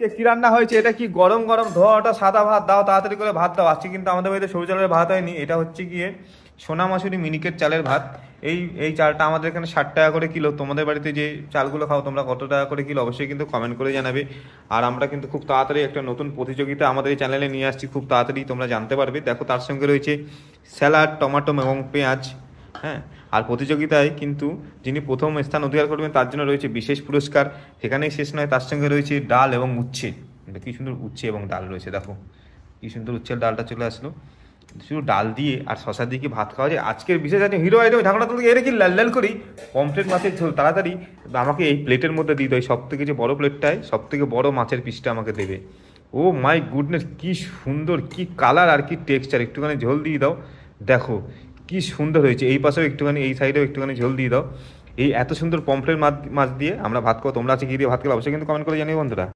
কি রান্না হয়েছে? এটা কি গরম গরম ধোয়া ওটা সাদা ভাত দাও, তাড়াতাড়ি করে ভাত দাও। আজকে কিন্তু আমাদের বাড়িতে সরু চালের ভাত হয়নি, এটা হচ্ছে গিয়ে সোনা মাসুরি মিনিকেট চালের ভাত। এই চালটা আমাদের এখানে 60 টাকা করে কিলো। তোমাদের বাড়িতে যে চালগুলো খাও তোমরা কত টাকা করে কিলো অবশ্যই কিন্তু কমেন্ট করে জানাবে। আর আমরা কিন্তু খুব তাড়াতাড়ি একটা নতুন প্রতিযোগিতা আমাদের এই চ্যানেলে নিয়ে আসছি, খুব তাড়াতাড়ি তোমরা জানতে পারবে। দেখো তার সঙ্গে রয়েছে স্যালাড, টমেটো এবং পেঁয়াজ। হ্যাঁ, আর প্রতিযোগিতায় কিন্তু যিনি প্রথম স্থান অধিকার করবেন তার জন্য রয়েছে বিশেষ পুরস্কার। সেখানেই শেষ নয়, তার সঙ্গে রয়েছে ডাল এবং উচ্ছে। কি সুন্দর উচ্ছে এবং ডাল রয়েছে, দেখো কি সুন্দর উচ্ছের ডালটা চলে আসলো। শুধু ডাল দিয়ে আর শশা দিয়ে কি ভাত খাওয়া যায়? আজকের বিশেষ আছে হিরো আইটেম ঢাকনা তুলে এর কি লাল লাল করি পমফ্রেট মাছের ঝোল। তাড়াতাড়ি আমাকে এই প্লেটের মধ্যে দিয়ে দেয়, সব থেকে যে বড় প্লেটটায় সব থেকে বড় মাছের পিসটা আমাকে দেবে। ও মাই গুডনেস, কি সুন্দর, কি কালার আর কি টেক্সচার। একটুখানি ঝোল দিয়ে দাও, দেখো কি সুন্দর হয়েছে। এই পাশেও একটুখানি, এই সাইডেও একটুখানি ঝোল দিয়ে দাও। এই এত সুন্দর পমফ্রেট মাছ মাছ দিয়ে আমরা ভাত খাবো। তোমরা আছে কি দিয়ে ভাত খেলে অবশ্যই কিন্তু কমেন্ট করে জানিও বন্ধুরা।